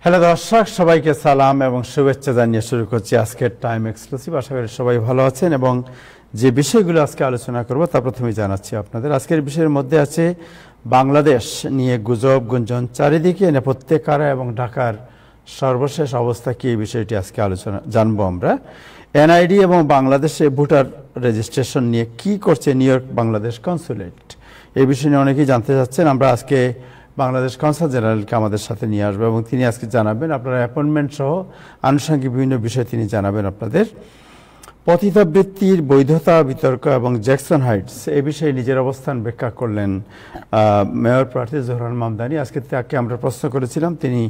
Hello দর্শক, সবাইকে সালাম এবং শুভেচ্ছা জানিয়ে শুরু করছি আজকের টাইম এক্সক্লুসিভ। আশা করি সবাই ভালো আছেন এবং যে বিষয়গুলো আজকে আলোচনা করব তা প্রথমেই জানাচ্ছি আপনাদের। আজকের বিষয়ের মধ্যে আছে বাংলাদেশ নিয়ে গুজব গুঞ্জন চারিদিকে, নেপথ্যে কারা এবং ঢাকার সর্বশেষ অবস্থা কি, এই বিষয়টি আজকে আলোচনা জানবো আমরা। এনআইডি এবং বাংলাদেশে ভোটার রেজিস্ট্রেশন নিয়ে কি করছে নিউ ইয়র্ক বাংলাদেশ কনসুলেট, এই বিষয় নিয়ে অনেকেই জানতে চাচ্ছেন। আমরা আজকে বাংলাদেশ কনসাল জেনারেলকে আমাদের সাথে নিয়ে আসবো এবং তিনি আজকে জানাবেন আপনারা অ্যাপয়েন্টমেন্ট সহ আনুষঙ্গিক বিভিন্ন বিষয় তিনি জানাবেন আপনাদের। পতিতাবৃত্তির বৈধতা বিতর্ক এবং জ্যাকসন হাইটস এ বিষয়ে নিজের অবস্থান ব্যাখ্যা করলেন মেয়র প্রার্থী জোহরান মামদানি। আজকে তাকে আমরা প্রশ্ন করেছিলাম, তিনি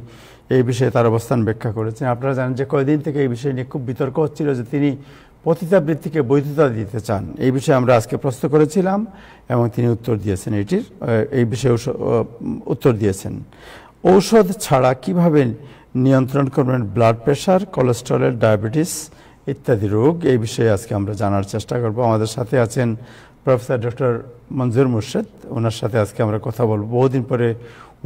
এই বিষয়ে তার অবস্থান ব্যাখ্যা করেছেন। আপনারা জানেন যে কয়েকদিন থেকে এই বিষয় নিয়ে খুব বিতর্ক হচ্ছিল যে তিনি পতিতাবৃত্তিকে বৈধতা দিতে চান। এই বিষয়ে আমরা আজকে প্রশ্ন করেছিলাম এবং তিনি উত্তর দিয়েছেন, এই বিষয়ে উত্তর দিয়েছেন। ঔষধ ছাড়া কিভাবে নিয়ন্ত্রণ করবেন ব্লাড প্রেশার, কোলেস্টেরল, ডায়াবেটিস ইত্যাদি রোগ, এই বিষয়ে আজকে আমরা জানার চেষ্টা করব। আমাদের সাথে আছেন প্রফেসর ডক্টর মঞ্জুর মুর্শেদ, ওনার সাথে আজকে আমরা কথা বলবো। বহুদিন পরে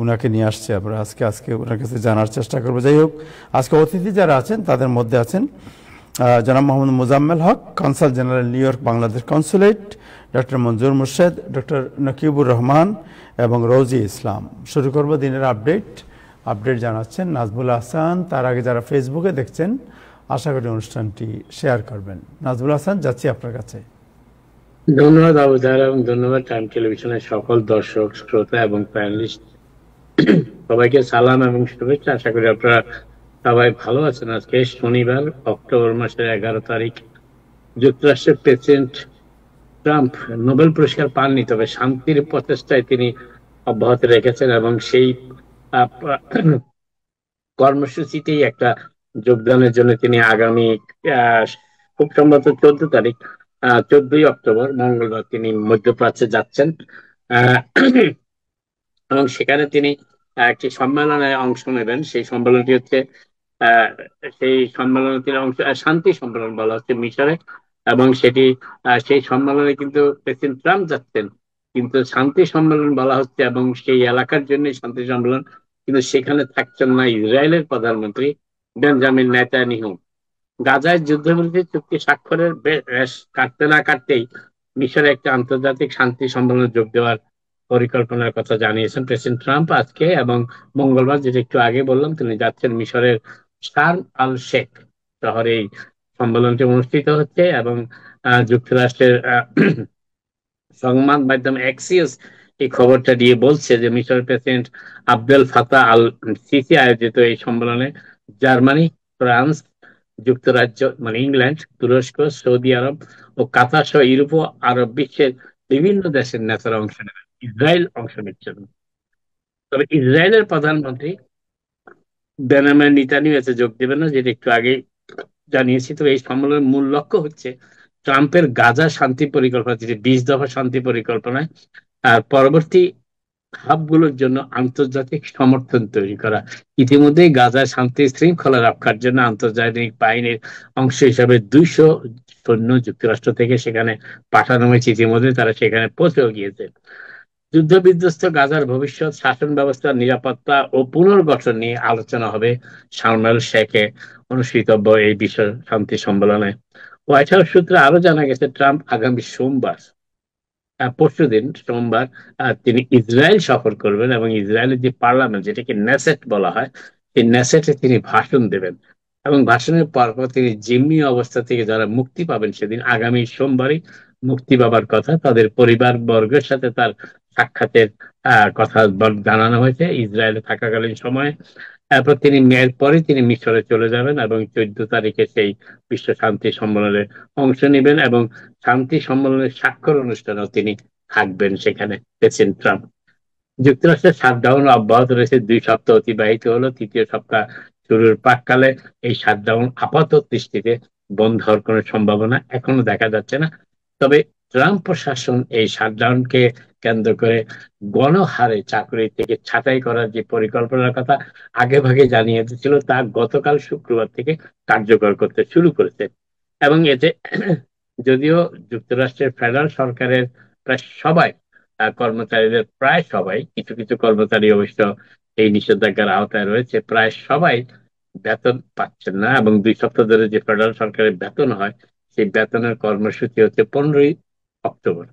ওনাকে নিয়ে আসছে, আমরা আজকে ওনার কাছে জানার চেষ্টা করব। যাই হোক, আজকে অতিথি যারা আছেন তাদের মধ্যে আছেন জনাব Mohammad Mozammel Haque, consul general New York Bangladesh consulate, doctor Manzur Murshed, doctor Nakibur Rahman এবং রোজি ইসলাম। শুরু করব দিনের আপডেট জানাচ্ছেন নাজমুল হাসান। তার আগে যারা ফেসবুকে দেখছেন আশা করি অনুষ্ঠানটি শেয়ার করবেন। নাজমুল হাসান, যাচ্ছি আপনার কাছে। ধন্যবাদ আবুজার এবং ধন্যবাদ টাইম টেলিভিশনের সকল দর্শক শ্রোতা এবং প্যানেলিস্ট, সবাইকে সালাম এবং শুভেচ্ছা। আশা করি আপনারা সবাই ভালো আছেন। আজকে শনিবার, অক্টোবর মাসের 11 তারিখ। যুক্তরাষ্ট্রের প্রেসিডেন্ট ট্রাম্প নোবেল পুরস্কার পাননি, তবে শান্তির প্রচেষ্টায় তিনি অব্যাহত রেখেছেন এবং সেই কর্মসূচিতেই একটা যোগদানের জন্য তিনি আগামী খুব সম্ভবত 14 তারিখ, 14ই অক্টোবর মঙ্গলবার তিনি মধ্যপ্রাচ্যে যাচ্ছেন এবং সেখানে তিনি একটি সম্মেলনে অংশ নেবেন। সেই সম্মেলনটি হচ্ছে তিনি শান্তি সম্মেলন বলা হচ্ছে মিশরে, এবং সেই সম্মেলনে কিন্তু প্রেসিডেন্ট ট্রাম্প যাচ্ছেন, কিন্তু শান্তি সম্মেলন বলা হচ্ছে এবং সেই এলাকার জন্য শান্তি সম্মেলন। কিন্তু সেখানে থাকছেন না ইসরায়েলের প্রধানমন্ত্রী বেঞ্জামিন নেতানিয়াহু। গাজায় যুদ্ধবিরতি চুক্তি স্বাক্ষরের বেশ কাটতে না কাটতেই মিশরে একটা আন্তর্জাতিক শান্তি সম্মেলনে যোগ দেওয়ার পরিকল্পনার কথা জানিয়েছেন প্রেসিডেন্ট ট্রাম্প আজকে। এবং মঙ্গলবার, যেটা একটু আগে বললাম, তিনি যাচ্ছেন মিশরের শার্ম আল শেখ শহরে। এই সম্মেলনটি অনুষ্ঠিত হচ্ছে এবং যুক্তরাষ্ট্রের সংবাদ মাধ্যম এক্সিওস এই খবরটা দিয়ে বলছে যে মিশরের president Abdel Fattah al Sisi আয়োজিত এই সম্মেলনে জার্মানি, ফ্রান্স, যুক্তরাজ্য মানে ইংল্যান্ড, তুরস্ক, সৌদি আরব ও কাতার সহ ইউরোপ ও আরব বিশ্বের বিভিন্ন দেশের নেতারা অংশ নেবেন। ইসরায়েল অংশ নিচ্ছে না, তবে ইসরায়েলের প্রধানমন্ত্রী বেঞ্জামিন নেতানিয়াহু এতে যোগ দেবেন না, যেটা একটু আগে জানিয়েছি। তো এই সম্মেলনের মূল লক্ষ্য হচ্ছে ট্রাম্পের গাজা শান্তি পরিকল্পনা, যেটি 20 দফা শান্তি পরিকল্পনায় আর পরবর্তী হাবগুলোর জন্য আন্তর্জাতিক সমর্থন তৈরি করা। ইতিমধ্যেই গাজার শান্তি শৃঙ্খলা রক্ষার জন্য আন্তর্জাতিক বাহিনীর অংশ হিসাবে 200 সৈন্য যুক্তরাষ্ট্র থেকে সেখানে পাঠানো হয়েছে। ইতিমধ্যে তারা সেখানে পৌঁছেও গিয়েছে। যুদ্ধ বিধ্বস্ত গাজার ভবিষ্যৎ, শাসন ব্যবস্থার নিরাপত্তা ও পুনর্গঠন নিয়ে আলোচনা হবে শার্ম এল শেখে অনুষ্ঠিতব্য এই বিশ্ব শান্তি সম্মেলনে। হোয়াইট হাউস সূত্রে আরো জানা গেছে, ট্রাম্প আগামী পরশুদিন সোমবার তিনি ইসরায়েল সফর করবেন এবং ইসরায়েলের যে পার্লামেন্ট, যেটাকে নেসেট বলা হয়, সেই নেসেটে তিনি ভাষণ দেবেন এবং ভাষণের পরপর তিনি জিম্মি অবস্থা থেকে যারা মুক্তি পাবেন, সেদিন আগামী সোমবারই মুক্তি পাবার কথা, তাদের পরিবার বর্গের সাথে তার সাক্ষাতের কথা জানানো হয়েছে ইসরায়েলে থাকাকালীন সময়ে। এরপর এরপরে তিনি মিশরে চলে যাবেন এবং 14 তারিখে সেই বিশ্ব শান্তি সম্মেলনে অংশ নেবেন এবং শান্তি সম্মেলনের স্বাক্ষর অনুষ্ঠানেও তিনি থাকবেন সেখানে প্রেসিডেন্ট ট্রাম্প। যুক্তরাষ্ট্রের শাটডাউন অব্যাহত রয়েছে, 2 সপ্তাহ অতিবাহিত হলো। 3য় সপ্তাহ শুরুর প্রাক্কালে এই শাটডাউন আপাত দৃষ্টিতে বন্ধ হওয়ার কোনো সম্ভাবনা এখনো দেখা যাচ্ছে না। তবে ট্রাম্প প্রশাসন এই শাটডাউনকে কেন্দ্র করে গণহারে চাকরি থেকে ছাঁটাই করার যে পরিকল্পনার কথা আগে ভাগে জানিয়ে দিয়েছিল, তা গতকাল শুক্রবার থেকে কার্যকর করতে শুরু করেছে। এবং এতে যদিও যুক্তরাষ্ট্রের ফেডারেল সরকারের প্রায় সবাই কর্মচারীদের প্রায় সবাই, কিছু কিছু কর্মচারী অবশ্য এই নিষেধাজ্ঞার আওতায় রয়েছে প্রায় সবাই বেতন পাচ্ছেন না, এবং 2 সপ্তাহ ধরে যে ফেডারেল সরকারের বেতন হয় সেই বেতনের কর্মসূচি হচ্ছে 15ই অক্টোবর,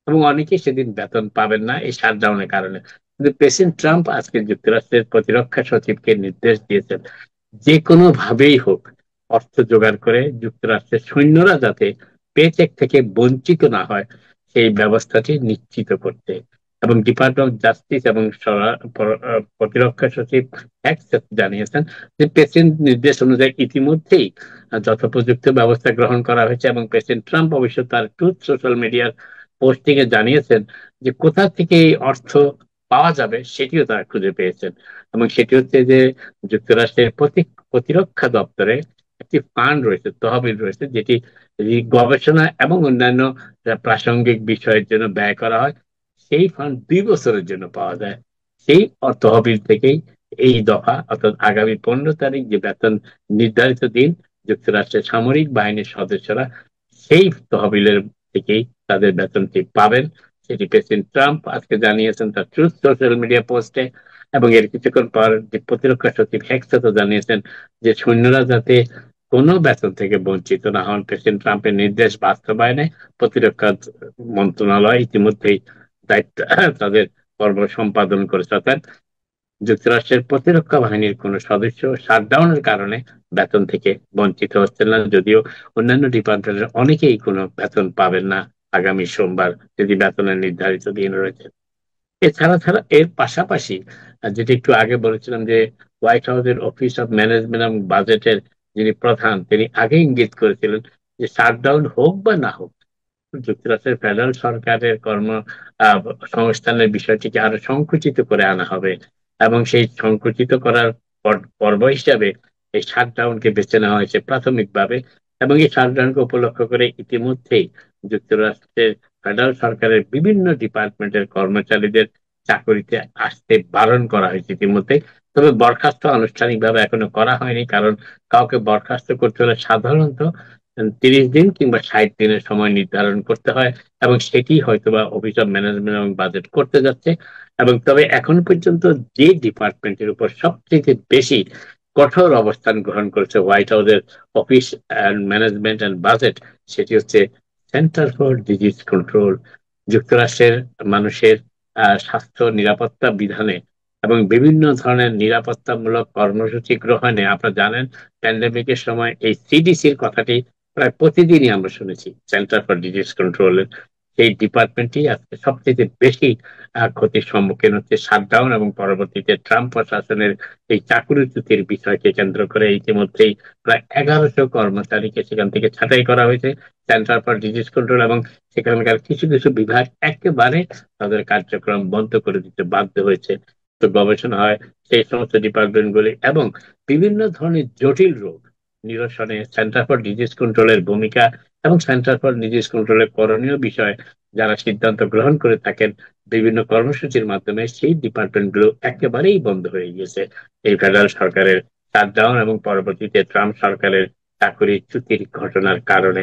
এবং অনেকেই সেদিন বেতন পাবেন না এই শাটডাউনের কারণে। কিন্তু প্রেসিডেন্ট ট্রাম্প আজকে যুক্তরাষ্ট্রের প্রতিরক্ষা সচিবকে নির্দেশ দিয়েছেন যে কোনো ভাবেই হোক অর্থ জোগাড় করে যুক্তরাষ্ট্রের সৈন্যরা যাতে পেচেক থেকে বঞ্চিত না হয় সেই ব্যবস্থাটি নিশ্চিত করতে। এবং ডিপার্টমেন্ট অফ জাস্টিস এবং প্রতিরক্ষা সচিব হ্যাকসেট জানিয়েছেন যে প্রেসিডেন্ট নির্দেশ অনুযায়ী ইতিমধ্যেই যথোপযুক্ত ব্যবস্থা গ্রহণ করা হয়েছে, এবং প্রেসিডেন্ট ট্রাম্প অবশ্য তার ট্রুথ সোশ্যাল মিডিয়ার পোস্টিং এ জানিয়েছেন যে কোথা থেকে এই অর্থ পাওয়া যাবে সেটিও তারা খুঁজে পেয়েছেন। এবং সেটি হচ্ছে যে যুক্তরাষ্ট্রের প্রতিরক্ষা দপ্তরে একটি ফান্ড রয়েছে, তহবিল রয়েছে, যেটি এই গবেষণা এবং অন্যান্য প্রাসঙ্গিক বিষয়ের জন্য ব্যয় করা হয়। সেই ফান্ড 2 বছরের জন্য পাওয়া যায়। সেই তহবিল থেকেই এই দফা, অর্থাৎ আগামী 15 তারিখ যে বেতন নির্ধারিত দিন, যুক্তরাষ্ট্রের সামরিক বাহিনীর সদস্যরা সেই তহবিলের থেকেই তাদের বেতনটি পাবেন। সেটি প্রেসিডেন্ট ট্রাম্প আজকে জানিয়েছেন তার ট্রুথ সোশ্যাল মিডিয়া পোস্টে, এবং এর কিছুক্ষণ পর যে প্রতিরক্ষা সচিব হেক্সও জানিয়েছেন যে সৈন্যরা যাতে কোনো বেতন থেকে বঞ্চিত না হন প্রেসিডেন্ট ট্রাম্পের নির্দেশ বাস্তবায়নে প্রতিরক্ষা মন্ত্রণালয় ইতিমধ্যেই দায়িত্ব তাদের কর্ম সম্পাদন করেছে। অর্থাৎ যুক্তরাষ্ট্রের প্রতিরক্ষা বাহিনীর কোন সদস্য শাটডাউনের কারণে বেতন থেকে বঞ্চিত হচ্ছেন না, যদিও অন্যান্য ডিপার্টমেন্টের অনেকেই কোনো বেতন পাবেন না আগামী সোমবার, যদি বেতনের নির্ধারিত দিন রয়েছে। ছাড়া এর পাশাপাশি যেটা একটু আগে বলেছিলাম যে হোয়াইট হাউসের অফিস অফ ম্যানেজমেন্ট এবং বাজেটের যিনি প্রধান, তিনি আগে ইঙ্গিত করেছিলেন যে শাটডাউন হোক বা না হোক যুক্তরাষ্ট্রের ফেডারেল সরকারের আহ, সংস্থানের বিষয়টিকে আরো সংকুচিত করে আনা হবে, এবং সেই সংকুচিত করার পর্ব হিসাবে এই শাটডাউনকে বেছে নেওয়া হয়েছে প্রাথমিকভাবে। এবং এই শাটডাউনকে উপলক্ষ করে ইতিমধ্যেই যুক্তরাষ্ট্রের ফেডারেল সরকারের বিভিন্ন ডিপার্টমেন্টের কর্মচারীদের চাকরিতে আসতে বারণ করা হয়েছে ইতিমধ্যে। তবে বরখাস্ত আনুষ্ঠানিকভাবে এখনো করা হয়নি, কারণ কাউকে বরখাস্ত করতে হলে সাধারণত 30 দিন কিংবা 60 দিনের সময় নির্ধারণ করতে হয়, এবং সেটি হয়তোবা অফিস অফ ম্যানেজমেন্ট এবং বাজেট করতে যাচ্ছে। এবং তবে এখন পর্যন্ত যে ডিপার্টমেন্টের উপর সবথেকে বেশি কঠোর অবস্থান গ্রহণ করেছে হোয়াইট হাউসের অফিস ম্যানেজমেন্ট অ্যান্ড বাজেট, সেটি হচ্ছে সেন্টার ফর ডিজিজ কন্ট্রোল। যুক্তরাষ্ট্রের মানুষের স্বাস্থ্য নিরাপত্তা বিধানে এবং বিভিন্ন ধরনের নিরাপত্তামূলক কর্মসূচি গ্রহণে, আপনারা জানেন প্যান্ডেমিকের সময় এই সিডিসির কথাটি প্রায় প্রতিদিনই আমরা শুনেছি, সেন্টার ফর ডিজিজ কন্ট্রোলের সেই ডিপার্টমেন্টই আজকে সবচেয়ে বেশি ক্ষতির সম্মুখীন হচ্ছে শাটডাউন এবং পরবর্তীতে ট্রাম্প প্রশাসনের এই চাকরিচ্যুতির বিষয়কে কেন্দ্র করে ইতিমধ্যেই প্রায় 1100 কর্মচারীকে সেখান থেকে ছাঁটাই করা হয়েছে সেন্টার ফর ডিজিজ কন্ট্রোল, এবং সেখানকার কিছু কিছু বিভাগ একেবারে তাদের কার্যক্রম বন্ধ করে দিতে বাধ্য হয়েছে। তো গবেষণা হয় সেই সমস্ত ডিপার্টমেন্ট গুলি, এবং বিভিন্ন ধরনের জটিল রোগ নিরসনে সেন্টার ফর ডিজিজ কন্ট্রোলের ভূমিকা এবং সেন্টার ফর ডিজিজ কন্ট্রোলের করণীয় বিষয়ে যারা সিদ্ধান্ত গ্রহণ করে থাকেন বিভিন্ন কর্মসূচির মাধ্যমে, সেই ডিপার্টমেন্ট গুলো একেবারেই বন্ধ হয়ে গিয়েছে এই ফেডারেল সরকারের শাটডাউন এবং পরবর্তীতে ট্রাম্প সরকারের চাকরিচ্যুতির ঘটনার কারণে।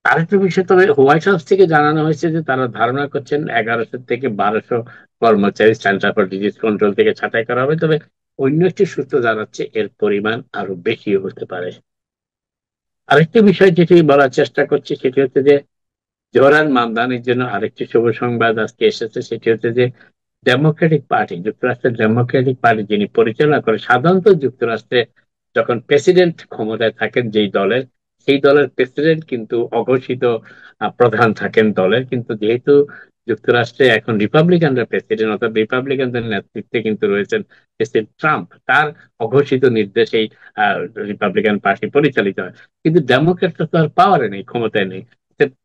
আরেকটা বিষয়, তবে হোয়াইট হাউস থেকে জানানো হয়েছে যে তারা ধারণা করছেন 1100 থেকে 1200 কর্মচারী সেন্টার ফর ডিজিজ কন্ট্রোল থেকে ছাঁটাই করা হবে, তবে অন্য একটি সূত্র জানাচ্ছে এর পরিমাণ আরো বেশিও হতে পারে। আরেকটি বিষয় যেটি বলার চেষ্টা করছি সেটি হচ্ছে যে জোহরান মামদানির জন্য আরেকটি শুভ সংবাদ আজকে এসেছে, সেটি হচ্ছে যে ডেমোক্রেটিক পার্টি, যুক্তরাষ্ট্রের ডেমোক্রেটিক পার্টি যিনি পরিচালনা করে, সাধারণত যুক্তরাষ্ট্রে যখন প্রেসিডেন্ট ক্ষমতায় থাকেন যেই দলের, সেই দলের প্রেসিডেন্ট কিন্তু অঘোষিত প্রধান থাকেন দলের, কিন্তু যেহেতু যুক্তরাষ্ট্রে এখন রিপাবলিকানরা প্রেসিডেন্ট, অর্থাৎ রিপাবলিকানদের নেতৃত্বে কিন্তু রয়েছেন প্রেসিডেন্ট ট্রাম্প, তার অঘোষিত নির্দেশেই রিপাবলিকান পার্টি পরিচালিত হয়। কিন্তু ডেমোক্রেটরা তো আর পাওয়ারে নেই, ক্ষমতায় নেই।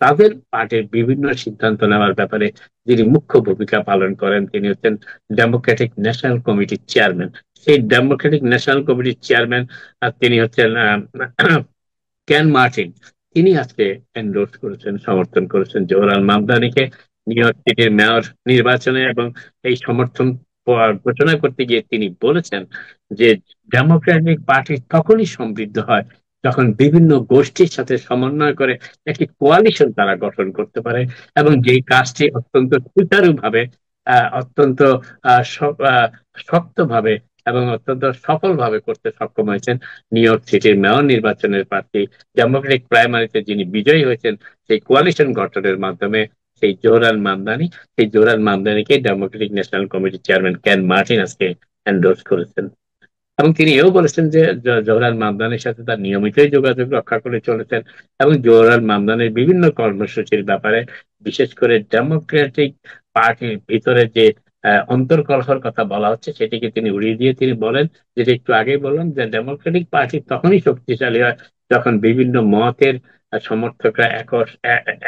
তাদের পার্টির বিভিন্ন সিদ্ধান্ত নেওয়ার ব্যাপারে যিনি মুখ্য ভূমিকা পালন করেন তিনি হচ্ছেন ডেমোক্রেটিক ন্যাশনাল কমিটির চেয়ারম্যান। সেই ডেমোক্রেটিক ন্যাশনাল কমিটির চেয়ারম্যান তিনি হচ্ছেন কেন মার্টিন। তিনি আজকে এন্ডোর্স করেছেন, সমর্থন করেছেন জোহরান মামদানিকে নিউ ইয়র্ক সিটির মেয়র নির্বাচনে, এবং এই সমর্থন ঘোষণা করতে গিয়ে তিনি বলেছেন যে ডেমোক্রেটিক পার্টি তখনই সমৃদ্ধ হয় যখন বিভিন্ন গোষ্ঠীর সাথে সমন্বয় করে একটি কোয়ালিশন তারা গঠন করতে পারে, এবং যেই কাজটি অত্যন্ত সুচারুভাবে অত্যন্ত শক্তভাবে এবং অত্যন্ত সফলভাবে করতে সক্ষম হয়েছেন নিউ ইয়র্ক সিটির মেয়র নির্বাচনের প্রার্থী, ডেমোক্রেটিক প্রাইমারিতে যিনি বিজয়ী হয়েছেন সেই কোয়ালিশন গঠনের মাধ্যমে, সেই জোহরান মামদানি। সেই জোহরান মামদানিকে ডেমোক্রেটিক ন্যাশনাল কমিটির চেয়ারম্যান কেন মার্টিন আজকে এন্ডোর্স করেছেন। এবং তিনি এও বলেছেন যে জওহরলাল মামদানির সাথে তার নিয়মিতই যোগাযোগ রক্ষা করে চলেছেন এবং জওহরলাল মামদানির বিভিন্ন কর্মসূচির ব্যাপারে, বিশেষ করে ডেমোক্রেটিক পার্টির ভিতরে যে অন্তর্কলহের কথা বলা হচ্ছে সেটিকে তিনি উড়িয়ে দিয়ে তিনি বলেন, যেটা একটু আগেই বললাম, যে ডেমোক্রেটিক পার্টি তখনই শক্তিশালী হয় যখন বিভিন্ন মতের সমর্থকরা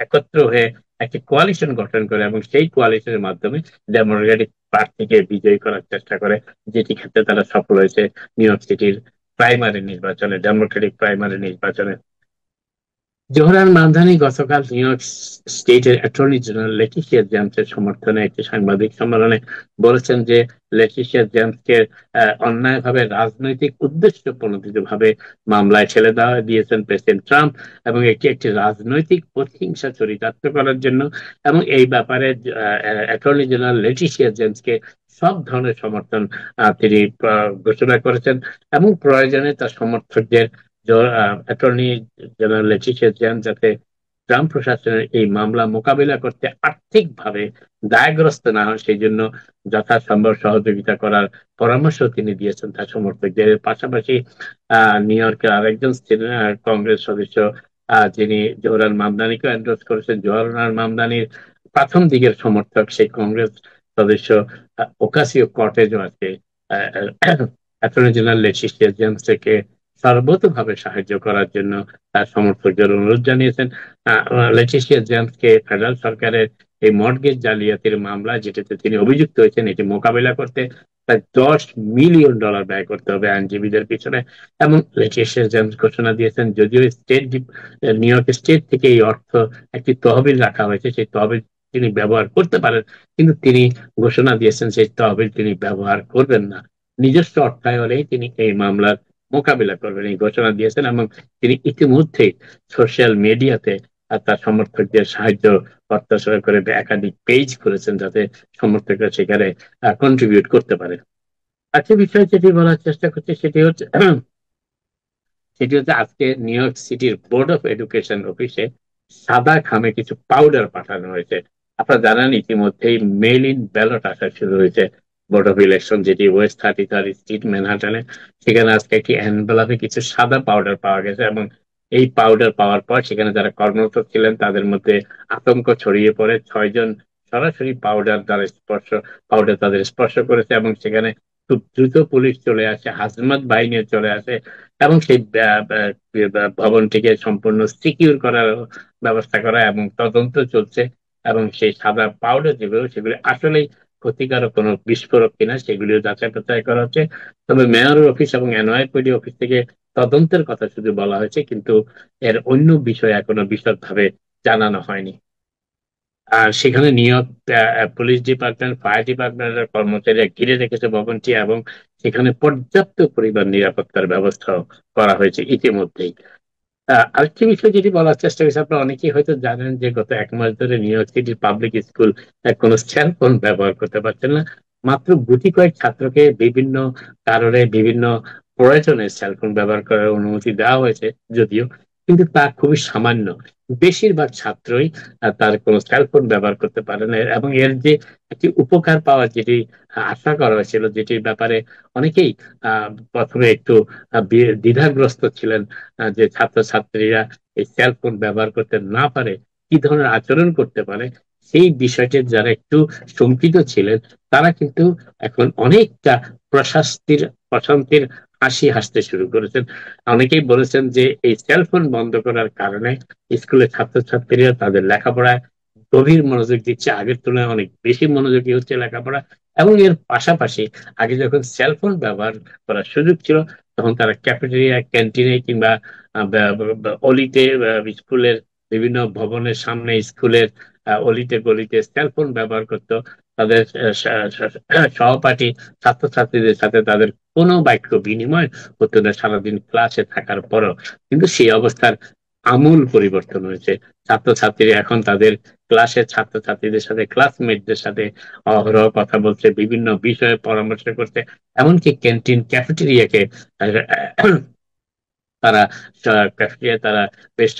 একত্র হয়ে একটি কোয়ালিশন গঠন করে এবং সেই কোয়ালিশনের মাধ্যমে ডেমোক্রেটিক প্রার্থীকে বিজয়ী করার চেষ্টা করে, যেটি ক্ষেত্রে তারা সফল হয়েছে নিউ ইয়র্ক সিটির প্রাইমারি নির্বাচনে, ডেমোক্রেটিক প্রাইমারি নির্বাচনে। জোহরান মামদানি গতকাল নিউ ইয়র্ক স্টেটের অ্যাটর্নি জেনারেল লেটিশিয়া জেমসের সমর্থনে একটি সাংবাদিক সম্মেলনে বলেছেন যে লেটিশিয়া জেমসকে অন্যায়ভাবে রাজনৈতিক উদ্দেশ্য প্রণোদিত ভাবে মামলায় ঠেলে দেওয়া দিয়েছেন প্রেসিডেন্ট ট্রাম্প এবং এটি একটি রাজনৈতিক প্রতিহিংসা চরিতার্থ করার জন্য। এবং এই ব্যাপারে অ্যাটর্নি জেনারেল লেটিশিয়া জেমসকে সব ধরনের সমর্থন তিনি ঘোষণা করেছেন এবং প্রয়োজনে তার সমর্থকদের অ্যাটর্নি জেনারেল লেটিশিয়া জেমস যাতে ট্রাম্প প্রশাসনের এই মামলা মোকাবিলা করতে আর্থিকভাবে দায়গ্রস্ত না হয় সেই জন্য যথাসম্ভব সহযোগিতা করার পরামর্শ তিনি দিয়েছেন তার সমর্থকদের। পাশাপাশি নিউ ইয়র্কের আরেকজন কংগ্রেস সদস্য যিনি জওহরলাল মামদানিকে এন্ডোর্স করেছেন, জওহরলাল মামদানির প্রথম দিকের সমর্থক সেই কংগ্রেস সদস্য ওকাসিও কর্টেজও আজকে অ্যাটর্নি জেনারেল লেটিশিয়া জেমসকে সর্বতোভাবে সাহায্য করার জন্য তার সমর্থকদের অনুরোধ জানিয়েছেন। লেটিশিয়া জেমসকে ফেডারেল সরকারের এই মর্টগেজ জালিয়াতির মামলা যেটাতে তিনি অভিযুক্ত হয়েছেন এটি মোকাবিলা করতে প্রায় $10 মিলিয়ন ব্যয় করতে হবে আইনজীবীদের পিছনে। এবং লেটিশিয়া জেমস ঘোষণা দিয়েছেন, যদিও নিউ ইয়র্ক স্টেট থেকে এই অর্থ একটি তহবিল রাখা হয়েছে, সেই তহবিল তিনি ব্যবহার করতে পারেন, কিন্তু তিনি ঘোষণা দিয়েছেন সেই তহবিল তিনি ব্যবহার করবেন না, নিজস্ব অর্থায়নেই তিনি এই মামলার মোকাবিলা করবেন এই ঘোষণা দিয়েছেন। এবং তিনি ইতিমধ্যে সোশ্যাল মিডিয়াতে তার সমর্থকদের সাহায্য প্রত্যাশা করে একাধিক পেজ করেছেন যাতে সমর্থকরা সেখানে কন্ট্রিবিউট করতে পারে। আজকে বিষয় যেটি বলার চেষ্টা করছি সেটি হচ্ছে আজকে নিউ ইয়র্ক সিটির বোর্ড অফ এডুকেশন অফিসে সাদা খামে কিছু পাউডার পাঠানো হয়েছে। আপনারা জানেন ইতিমধ্যেই মেইল ইন ব্যালট আসা শুরু হয়েছে বোর্ড অফ ইলেকশন, যেটি ওয়েস্ট 33rd স্ট্রিট ম্যানহাটনে। সেখানে আজকে একটি এনভেলপে কিছু সাদা পাউডার পাওয়া গেছে এবং এই পাউডার পাওয়ার পর সেখানে যারা কর্মরত ছিলেন তাদের মধ্যে আতঙ্ক ছড়িয়ে পড়ে। 6 জন সরাসরি পাউডার তাদের স্পর্শ করেছে এবং সেখানে খুব দ্রুত পুলিশ চলে আসে, হাজমাত বাহিনী চলে আসে এবং সেই ভবনটিকে সম্পূর্ণ সিকিউর করার ব্যবস্থা করা এবং তদন্ত চলছে। এবং সেই সাদা পাউডার যেগুলো সেগুলো আসলে ক্ষতিকারক কোনো বিস্ফোরক কিনা সেগুলিও যাচাই বাছাই করা হচ্ছে। তবে মেয়রের অফিস এবং এনওয়াইপিডি অফিস থেকে তদন্তের কথা শুধু বলা হয়েছে, কিন্তু এর অন্য বিষয় এখনো বিশদভাবে জানানো হয়নি। আর সেখানে new York police department, fire ডিপার্টমেন্টের কর্মচারীরা ঘিরে রেখেছে ভবনটি এবং সেখানে পর্যাপ্ত পরিমাণ নিরাপত্তার ব্যবস্থা করা হয়েছে ইতিমধ্যেই। আরেকটি বিষয় যেটি বলার চেষ্টা করেছে, আপনারা অনেকেই হয়তো জানেন যে গত 1 মাস ধরে নিউ ইয়র্ক সিটির পাবলিক স্কুল কোনো সেলফোন ব্যবহার করতে পারছেন না। মাত্র গুটি কয়েক ছাত্রকে বিভিন্ন কারণে বিভিন্ন প্রয়োজনে সেলফোন ব্যবহার করার অনুমতি দেওয়া হয়েছে যদিও, কিন্তু তা খুবই সামান্য। বেশিরভাগ ছাত্রই তার কোনো সেলফোন ব্যবহার করতে পারে না এবং এর যে একটি উপকার পাওয়ার যেটি আশা করা হয়েছিল, যেটির ব্যাপারে অনেকেই প্রথমে একটু দ্বিধাগ্রস্ত ছিলেন, যে ছাত্রছাত্রীরা এই সেলফোন ব্যবহার করতে না পারে কি ধরনের আচরণ করতে পারে, সেই বিষয়টি যারা একটু শঙ্কিত ছিলেন তারা কিন্তু এখন অনেকটা প্রশান্তির হাসি হাসতে শুরু করেছেন। অনেকেই বলেছেন যে এই সেলফোন বন্ধ করার কারণে স্কুলের ছাত্রছাত্রীরা তাদের লেখাপড়ায় গভীর মনোযোগ দিচ্ছে, আগের তুলনায় অনেক বেশি মনোযোগী হচ্ছে লেখাপড়া। এবং এর পাশাপাশি আগে যখন সেলফোন ব্যবহার করার সুযোগ ছিল তখন তারা ক্যাফেটেরিয়া, ক্যান্টিনে কিংবা অলিতে, স্কুলের বিভিন্ন ভবনের সামনে, স্কুলের অলিতে গলিতে সেলফোন ব্যবহার করতো তাদের সহপাঠী ছাত্রছাত্রীদের সাথে। তাদের কোনো বাক্য বিনিময় হতো না সারাদিন ক্লাসে থাকার পরও, কিন্তু সেই অবস্থার আমূল পরিবর্তন হয়েছে। ছাত্রছাত্রীরা এখন তাদের ক্লাসের ছাত্রছাত্রীদের সাথে, ক্লাসমেটদের সাথে অহরহ কথা বলছে, বিভিন্ন বিষয়ে পরামর্শ করছে, এমনকি ক্যান্টিন ক্যাফেটেরিয়াকে তারা তারা বেশ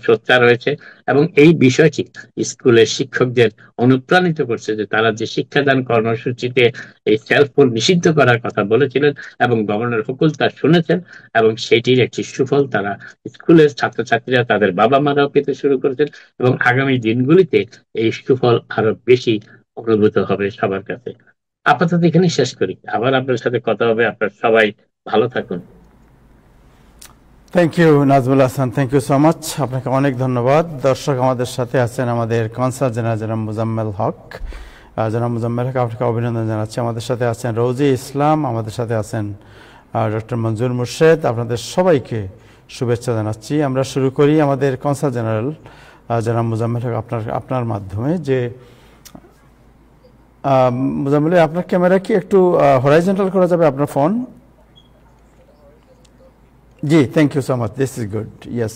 সোচ্চার হয়েছে। এবং এই বিষয়টি স্কুলের শিক্ষকদের অনুপ্রাণিত করছে যে তারা যে শিক্ষাদান কর্মসূচিতে এই সেলফোন নিষিদ্ধ করার কথা বলেছিলেন এবং গভর্নর হুকুল তা শুনেছেন, এবং সেটির একটি সুফল তারা স্কুলের ছাত্রছাত্রীরা তাদের বাবা মারাও পেতে শুরু করেছেন, এবং আগামী দিনগুলিতে এই সুফল আরো বেশি অনুভূত হবে সবার কাছে। আপাতত এখানে শেষ করি, আবার আপনার সাথে কথা হবে। আপনার সবাই ভালো থাকুন। Thank you Nazmul Hasan, thank you so much, আপনাকে অনেক ধন্যবাদ। দর্শক, আমাদের সাথে আছেন আমাদের কনসাল জেনারেল জনাব মুজাম্মেল হক। জনাব মুজাম্মেল হক, আপনাকে অভিনন্দন জানাচ্ছি। আমাদের সাথে আছেন রোজি ইসলাম, আমাদের সাথে আছেন ডক্টর মঞ্জুর মুর্শেদ। আপনাদের সবাইকে শুভেচ্ছা জানাচ্ছি। আমরা শুরু করি আমাদের কনসাল জেনারেল জনাব মুজাম্মেল হক আপনার মাধ্যমে। যে মুজাম্মেল, আপনার ক্যামেরা কি একটু হরাইজন্টাল করা যাবে আপনার phone? G, thank you so much. This is good. Yes.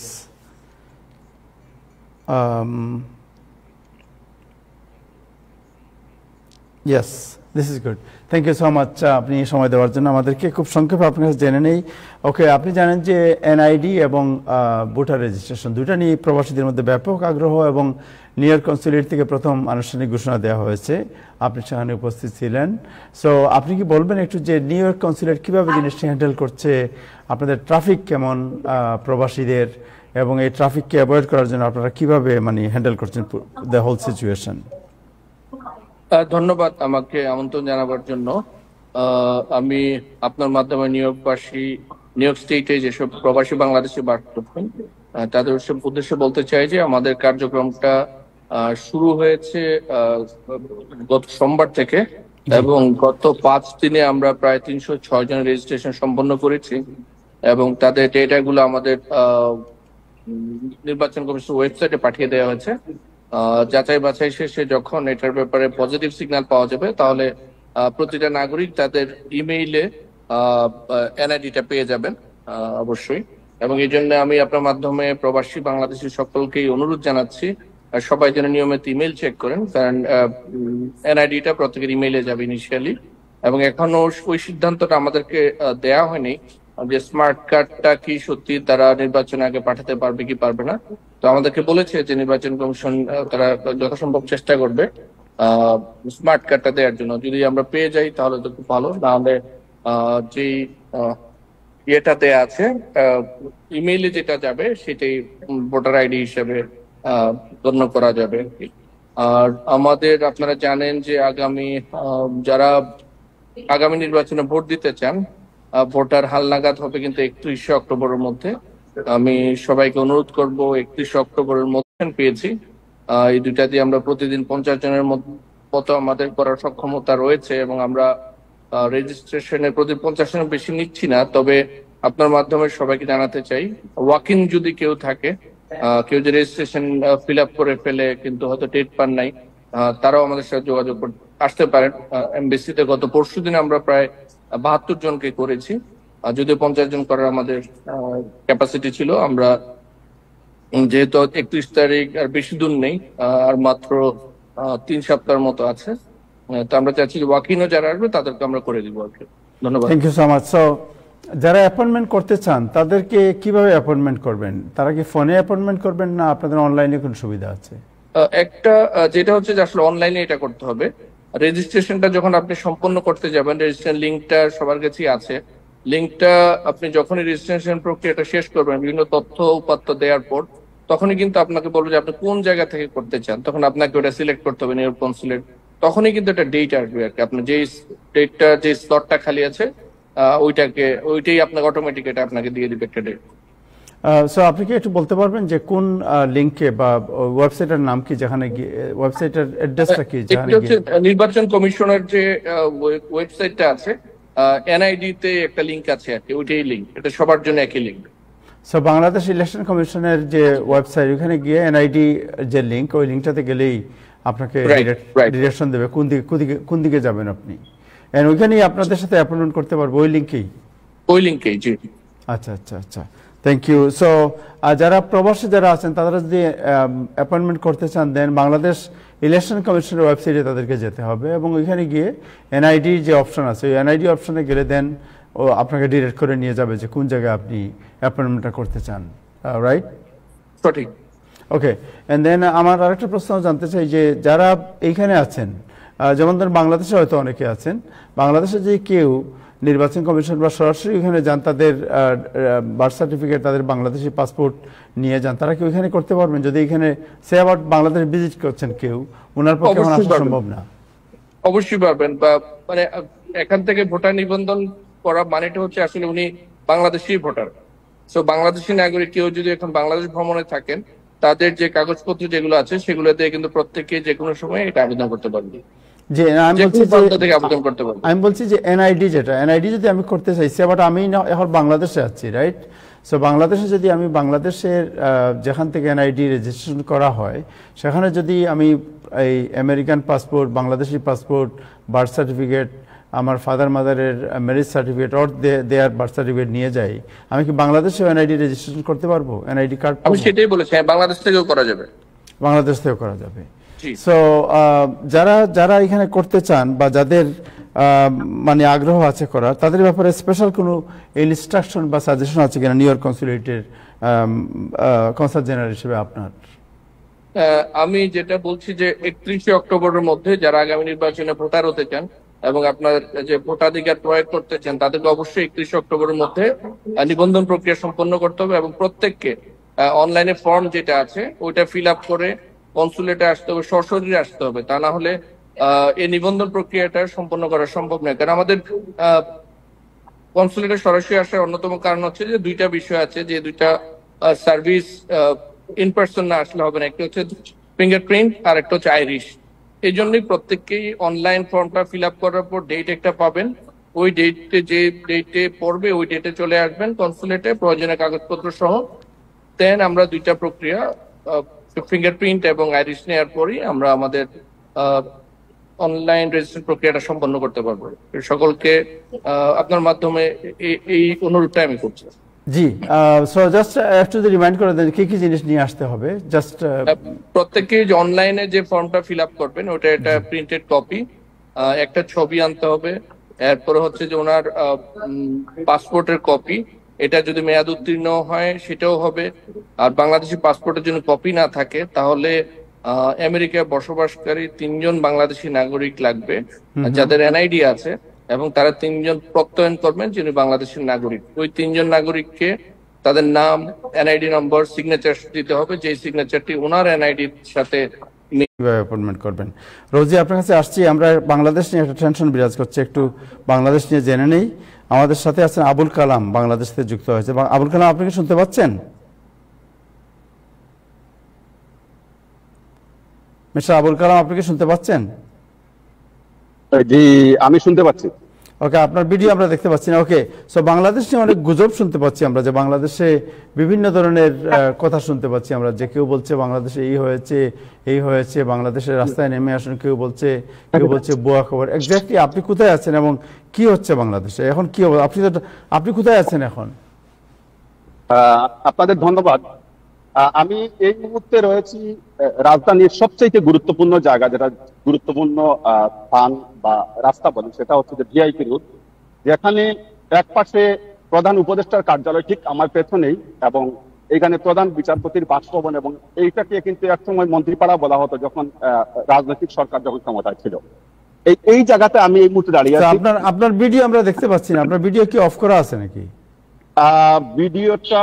Yes, this is good. Thank you so much. আপনি সময় দেওয়ার জন্য আমাদেরকে। খুব সংক্ষেপে আপনার কাছে জেনে নেই। ওকে, আপনি জানেন যে এনআইডি এবং ভোটার রেজিস্ট্রেশন দুটা নিয়ে প্রবাসীদের মধ্যে ব্যাপক আগ্রহ, এবং নিউ ইয়র্ক কনসুলেট থেকে প্রথম আনুষ্ঠানিক ঘোষণা দেওয়া হয়েছে। আপনি সেখানে উপস্থিত ছিলেন। সো আপনি কি বলবেন একটু যে নিউ ইয়র্ক কনসুলেট কীভাবে জিনিসটি হ্যান্ডেল করছে, আপনাদের ট্রাফিক কেমন প্রবাসীদের, এবং এই ট্রাফিককে অ্যাভয়েড করার জন্য আপনারা কিভাবে হ্যান্ডেল করছেন দ্য হোল সিচুয়েশন? ধন্যবাদ আমাকে আমন্ত্রণ জানাবার জন্য। আমি আপনার মাধ্যমে নিউ ইয়র্ক স্টেটে যেসব প্রবাসী বাংলাদেশি বাস করছেন তাদের উদ্দেশ্যে বলতে চাই যে আমাদের কার্যক্রমটা শুরু হয়েছে গত সোমবার থেকে, এবং গত 5 দিনে আমরা প্রায় 306 জনের রেজিস্ট্রেশন সম্পন্ন করেছি, এবং তাদের ডেটাগুলো আমাদের নির্বাচন কমিশন ওয়েবসাইটে পাঠিয়ে দেওয়া হয়েছে। যাচাই বাছাই শেষে যখন এটার ব্যাপারে পজিটিভ সিগন্যাল পাওয়া যাবে, তাহলে প্রতিটা নাগরিক তাদের ইমেইলে এনআইডিটা পেয়ে যাবেন অবশ্যই। এবং এই জন্য আমি আপনার মাধ্যমে প্রবাসী বাংলাদেশি সকলকেই অনুরোধ জানাচ্ছি সবাই যেন নিয়মিত ইমেইল চেক করেন, কারণ এনআইডিটা প্রত্যেকের ইমেইলে যাবে ইনিশিয়ালি। এবং এখনো ওই সিদ্ধান্তটা আমাদেরকে দেয়া হয়নি যে স্মার্ট কার্ডটা কি সত্যি তারা নির্বাচনের আগে পাঠাতে পারবে কি পারবে না। তো আমাদেরকে বলেছে যে নির্বাচন কমিশন তারা যথাসম্ভব চেষ্টা করবে স্মার্ট কার্ডটা দেওয়ার জন্য। যদি আমরা পেয়ে যাই তাহলে তো খুব ভালো, নাহলে যে ইয়েটা দেয়া আছে ইমেইলে যেটা যাবে সেটাই ভোটার আইডি হিসেবে গণ্য করা যাবে। আর আমাদের আপনারা জানেন যে যারা আগামী নির্বাচনে ভোট দিতে চান, ভোটার হালনাগাদ হবে কিন্তু 31শে অক্টোবরের মধ্যে। আমি সবাইকে অনুরোধ করব 31শে অক্টোবরের মধ্যে পেয়েছি। এই দুইটা দিয়ে আমরা প্রতিদিন 50 জনের মতো আমাদের করার সক্ষমতা রয়েছে, এবং আমরা রেজিস্ট্রেশনের প্রতি 50 জনের বেশি নিচ্ছি না। তবে আপনার মাধ্যমে সবাইকে জানাতে চাই, ওয়াক ইন যদি কেউ থাকে, কেউ যে রেজিস্ট্রেশন ফিল আপ করে ফেলে কিন্তু হয়তো ডেট পান নাই, তারাও আমাদের সাথে যোগাযোগ আসতে পারেন এমবিসিতে। গত পরশুদিন আমরা প্রায় 72 জনকে করেছি, যদিও 50 জন করার আমাদের ক্যাপাসিটি ছিল। আমরা যেহেতু 31 তারিখ আর বেশি দূর নেই, আর মাত্র 3 সপ্তাহের মতো আছে, তো আমরা চাচ্ছি ওয়াকিনও যারা আসবে তাদেরকে আমরা করে দিব আর কি। ধন্যবাদ। Thank you so much. So যারা অ্যাপয়েন্টমেন্ট করতে চান তাদেরকে কিভাবে অ্যাপয়েন্টমেন্ট করবেন? তারা কি ফোনে অ্যাপয়েন্টমেন্ট করবেন, না আপনাদের অনলাইনে কোনো সুবিধা আছে? একটা যেটা হচ্ছে যে আসলে অনলাইনে এটা করতে হবে। রেজিস্ট্রেশনটা যখন আপনি সম্পন্ন করতে যাবেন, রেজিস্ট্রেশন লিঙ্কটা সবার কাছেই আছে। লিঙ্কটা আপনি যখনই রেজিস্ট্রেশন প্রক্রিয়াটা শেষ করবেন, বিভিন্ন তথ্য উপাত্ত দেওয়ার পর তখনই কিন্তু আপনাকে বলবো যে আপনি কোন জায়গা থেকে করতে চান, তখন আপনাকে ওটা সিলেক্ট করতে হবে, নিউ ইয়র্ক কনসুলেট। তখনই কিন্তু একটা ডেট আসবে আর কি। আপনার যে ডেটটা, যে স্লটটা খালি আছে ওইটাই আপনাকে অটোমেটিক এটা আপনাকে দিয়ে দিবে একটা ডেট। সো আপনি কি একটু বলতে পারবেন যে কোন লিংকে বা ওয়েবসাইটের নাম কি, যেখানে ওয়েবসাইটের অ্যাড্রেসটা কি? নির্বাচন কমিশনের যে ওয়েবসাইটটা আছে, এনআইডি তে একটা লিংক আছে আর কি, ওইটাই লিংক, এটা সবার জন্য একই লিংক। সো বাংলাদেশ ইলেকশন কমিশনের যে ওয়েবসাইট, ওখানে গিয়ে এনআইডি যে লিংক, ওই লিংকটাতে গেলেই আপনাকে ডিরেকশন দেবে কোন দিকে যাবেন আপনি, ওইখানেই আপনাদের সাথে অ্যাপয়েন্টমেন্ট করতে পারবো ওই লিংকেই? ওই লিংকেই, জি। আচ্ছা আচ্ছা আচ্ছা, থ্যাংক ইউ। সো যারা প্রবাসী যারা আছেন তারা যদি অ্যাপয়েন্টমেন্ট করতে চান দেন বাংলাদেশ ইলেকশন কমিশনের ওয়েবসাইটে তাদেরকে যেতে হবে এবং ওইখানে গিয়ে এনআইডি যে অপশন আছে ওই এনআইডি অপশনে গেলে দেন ও আপনাকে ডিরেক্ট করে নিয়ে যাবে যে কোন জায়গায় আপনি অ্যাপয়েন্টমেন্টটা করতে চান, রাইট? সঠিক। ওকে, এন্ড দেন আমার আরেকটা প্রশ্ন জানতে চাই যে যারা এইখানে আছেন, যেমন ধরুন বাংলাদেশে হয়তো অনেকে আছেন, বাংলাদেশে যে কেউ নির্বাচন কমিশন বা সরাসরি ওইখানে যান, তাদের বার্থ সার্টিফিকেট, তাদের বাংলাদেশি পাসপোর্ট নিয়ে যান, তারা কি ওইখানে করতে পারবেন? যদি এখানে সে আবার বাংলাদেশ ভিজিট করছেন কেউ, ওনার পক্ষে এখন আসা সম্ভব না? অবশ্যই পারবেন। বা মানে এখান থেকে ভোটার নিবন্ধন করা মানেটা হচ্ছে আসলে উনি বাংলাদেশি ভোটার। সো বাংলাদেশি নাগরিক কেউ যদি এখন বাংলাদেশ ভ্রমণে থাকেন, তাদের যে কাগজপত্র যেগুলো আছে সেগুলো দিয়ে কিন্তু প্রত্যেকে যে কোনো সময় এটা আবেদন করতে পারবে। যে আমি বলছি যে এনআইডি যেটা, এনআইডি যদি আমি করতে চাইছি, বাট আমি এখন বাংলাদেশে আছি, রাইট? সো বাংলাদেশে যদি আমি বাংলাদেশের যেখান থেকে এনআইডি রেজিস্ট্রেশন করা হয় সেখানে যদি আমি এই American passport, Bangladeshi passport, birth certificate, আমার ফাদার মাদারের marriage certificate or their birth certificate নিয়ে যাই, আমি কি বাংলাদেশে এনআইডি রেজিস্ট্রেশন করতে পারবো? এনআইডি কার্ড আমি সেটাই বলেছি, বাংলাদেশ থেকেও করা যাবে। বাংলাদেশ থেকেও করা যাবে। সো যারা যারা এখানে করতে চান বা যাদের মানে আগ্রহ আছে করার, তাদের ব্যাপারে স্পেশাল কোনো ইনস্ট্রাকশন বা সাজেশন আছে কিনা নিউ ইয়র্ক কনসুলেটের কনসাল জেনারেল হিসেবে আপনার? আমি যেটা বলছি যে 31শে অক্টোবরের মধ্যে যারা আগামী নির্বাচনে ভোটার হতে চান এবং আপনার যে ভোটাধিকার প্রয়োগ করতে চান, তাদেরকে অবশ্যই 31শে অক্টোবরের মধ্যে নিবন্ধন প্রক্রিয়া সম্পন্ন করতে হবে এবং প্রত্যেককে অনলাইনে ফর্ম যেটা আছে ওইটা ফিল আপ করে কনসুলেটে আসতে হবে, সরাসরি আসতে হবে। তা না হলে এই নিবন্ধন প্রক্রিয়াটা সম্পন্ন করা সম্ভব নয়। কারণ আমাদের কনসুলেটে সরাসরি আসার অন্যতম কারণ হচ্ছে যে দুইটা বিষয় আছে, যে দুইটা সার্ভিস ইন পার্সন না আসলে হবে না। একটা হচ্ছে ফিঙ্গারপ্রিন্ট আর একটা হচ্ছে আইরিশ। এই জন্যই প্রত্যেককেই অনলাইন ফর্মটা ফিল আপ করার পর ডেট একটা পাবেন, ওই ডেটে যে ডেটে পড়বে ওই ডেটে চলে আসবেন কনসুলেটে প্রয়োজনীয় কাগজপত্র সহ। দেন আমরা দুইটা প্রক্রিয়া, ফিঙ্গারপ্রিন্ট এবং আইরিশ নেওয়ার পরই আমরা আমাদের অনলাইন রেজিস্ট্রেশন প্রক্রিয়াটা সম্পন্ন করতে পারবো। সকলকে আপনার মাধ্যমে এই অনুরোধটা আমি করছি। জি, সো জাস্ট একটু রিমাইন্ড করে দেন কি কি জিনিস নিয়ে আসতে হবে। জাস্ট প্রত্যেককে যে অনলাইনে যে ফর্মটা ফিল আপ করবেন ওটা একটা প্রিন্টেড কপি, একটা ছবি আনতে হবে, এরপরে হচ্ছে যে ওনার পাসপোর্টের কপি, এটা যদি মেয়াদ উত্তীর্ণ হয় সেটাও হবে। আর বাংলাদেশি পাসপোর্টের জন্য কপি না থাকে তাহলে আমেরিকায় বসবাসকারী 3 জন বাংলাদেশি নাগরিক লাগবে যাদের এনআইডি আছে, এবং তারা 3 জন প্রত্যয়ন করবেন যিনি বাংলাদেশের নাগরিক। ওই 3 জন নাগরিককে তাদের নাম, এনআইডি নম্বর, সিগনেচার দিতে হবে, যে সিগনেচারটি ওনার এনআইডির সাথে অ্যাপয়েন্টমেন্ট করবেন। রোজি, আপনার কাছে আসছি, আমরা বাংলাদেশ নিয়ে একটা টেনশন বিরাজ করছে, একটু বাংলাদেশ নিয়ে জেনে নেই। আমাদের সাথে আছেন আবুল কালাম, বাংলাদেশ থেকে যুক্ত হয়েছে। আবুল কালাম, আপনি কি শুনতে পাচ্ছেন? মিস্টার আবুল কালাম, আপনি কি শুনতে পাচ্ছেন? জি, আমি শুনতে পাচ্ছি। ওকে, আপনার ভিডিও আমরা দেখতে পাচ্ছি না। ওকে, সো বাংলাদেশ নিয়ে অনেক গুজব শুনতে পাচ্ছি আমরা, যে বাংলাদেশে বিভিন্ন ধরনের কথা শুনতে পাচ্ছি আমরা, যে কেউ বলছে বাংলাদেশে এই হয়েছে, বাংলাদেশের রাস্তায় নেমে আসুন, কেউ বলছে বুয়া খবর। এক্স্যাক্টলি আপনি কোথায় আছেন এবং কি হচ্ছে বাংলাদেশে এখন, কি আপনি কোথায় আছেন এখন? আপনাদের ধন্যবাদ। আমি এই মুহূর্তে রয়েছি রাজধানীর সবচেয়ে গুরুত্বপূর্ণ জায়গা, যেটা গুরুত্বপূর্ণ স্থান বা রাস্তা বলি, সেটা হচ্ছে যে ভিআইপি রোড, যেখানে এক পাশে প্রধান উপদেষ্টার কার্যালয় ঠিক আমার পেছনেই, এবং এখানে প্রধান বিচারপতির বাসভবন, এবং এইটাকে কিন্তু একসময় মন্ত্রীপাড়া বলা হতো যখন রাজনৈতিক সরকার যখন ক্ষমতায় ছিল। এই জায়গাতে আমি এই মুহূর্তে দাঁড়িয়ে আছি। আপনার ভিডিও আমরা দেখতে পাচ্ছি না, আপনার ভিডিও কি অফ করা আছে নাকি? ভিডিওটা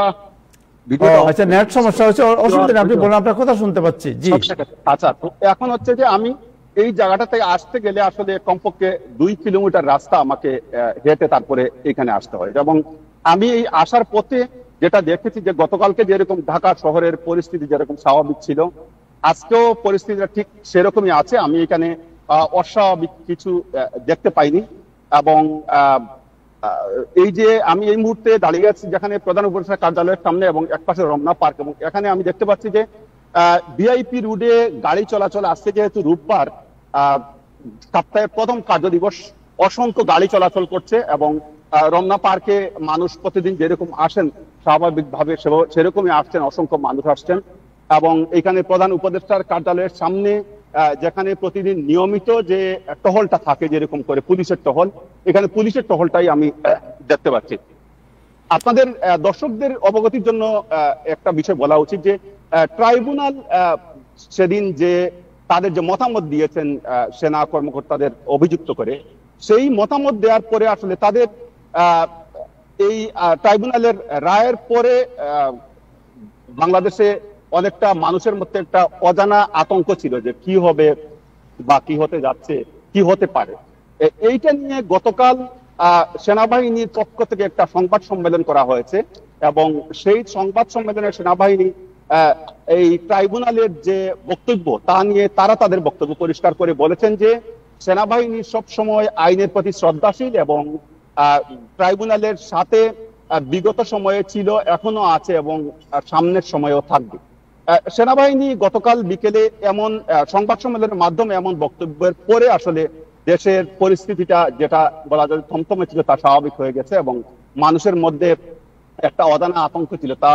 আচ্ছা, নেট সমস্যা হচ্ছে, অসুবিধা নেই, আপনি বলেন, আপনার কথা শুনতে পাচ্ছি। জি, আচ্ছা, এখন হচ্ছে যে আমি এই জায়গাটা থেকে আসতে গেলে আসলে কমপক্ষে 2 কিলোমিটার রাস্তা আমাকে হেঁটে তারপরে এখানে আসতে হয়। এবং আমি এই আসার পথে যেটা দেখেছি, যে গতকালকে যেরকম ঢাকা শহরের পরিস্থিতি যেরকম স্বাভাবিক ছিল, আজকেও পরিস্থিতিটা ঠিক সেরকমই আছে। আমি এখানে অস্বাভাবিক কিছু দেখতে পাইনি। এবং এই যে আমি এই মুহূর্তে দাঁড়িয়ে আছি যেখানে প্রধান উপদেষ্টা কার্যালয়ের সামনে, এবং একপাশে রমনা পার্ক, এবং এখানে আমি দেখতে পাচ্ছি যে ভিআইপি রোডে গাড়ি চলাচল আসছে, যেহেতু রোববার সপ্তাহের প্রথম কার্যদিবস, অসংখ্য গাড়ি চলাচল করছে, এবং রমনা পার্কে মানুষ প্রতিদিন যেরকম আসেন স্বাভাবিকভাবে সেরকমই আসছেন, অসংখ্য মানুষ আসছেন। এবং এখানে প্রধান উপদেষ্টার কার্যালয়ের সামনে যেখানে প্রতিদিন নিয়মিত যে টহলটা থাকে, যেরকম করে পুলিশের টহল, এখানে পুলিশের টহলটাই আমি দেখতে পাচ্ছি। আপনাদের দর্শকদের অবগতির জন্য একটা বিষয় বলা উচিত যে ট্রাইব্যুনাল সেদিন যে তাদের যে মতামত দিয়েছেন সেনা কর্মকর্তাদের অভিযুক্ত করে, সেই মতামত দেওয়ার পরে আসলে তাদের এই ট্রাইব্যুনালের রায়ের পরে বাংলাদেশে অনেকটা মানুষের মধ্যে একটা অজানা আতঙ্ক ছিল যে কি হবে বা কি হতে যাচ্ছে, কি হতে পারে। এইটা নিয়ে গতকাল সেনাবাহিনীর পক্ষ থেকে একটা সংবাদ সম্মেলন করা হয়েছে এবং সেই সংবাদ সম্মেলনে সেনাবাহিনী এই ট্রাইব্যুনালের যে বক্তব্য তা নিয়ে তারা তাদের বক্তব্য পরিষ্কার করে বলেছেন যে সেনাবাহিনী সবসময় আইনের প্রতি শ্রদ্ধাশীল এবং ট্রাইব্যুনালের সাথে বিগত সময়ে ছিল, এখনো আছে এবং সামনের সময়েও থাকবে। সেনাবাহিনী গতকাল বিকেলে এমন সংবাদ সম্মেলনের মাধ্যমে এমন বক্তব্যের পরে আসলে দেশের পরিস্থিতিটা যেটা বলা যায় থমথমে ছিল তা স্বাভাবিক হয়ে গেছে এবং মানুষের মধ্যে একটা অজানা আতঙ্ক ছিল তা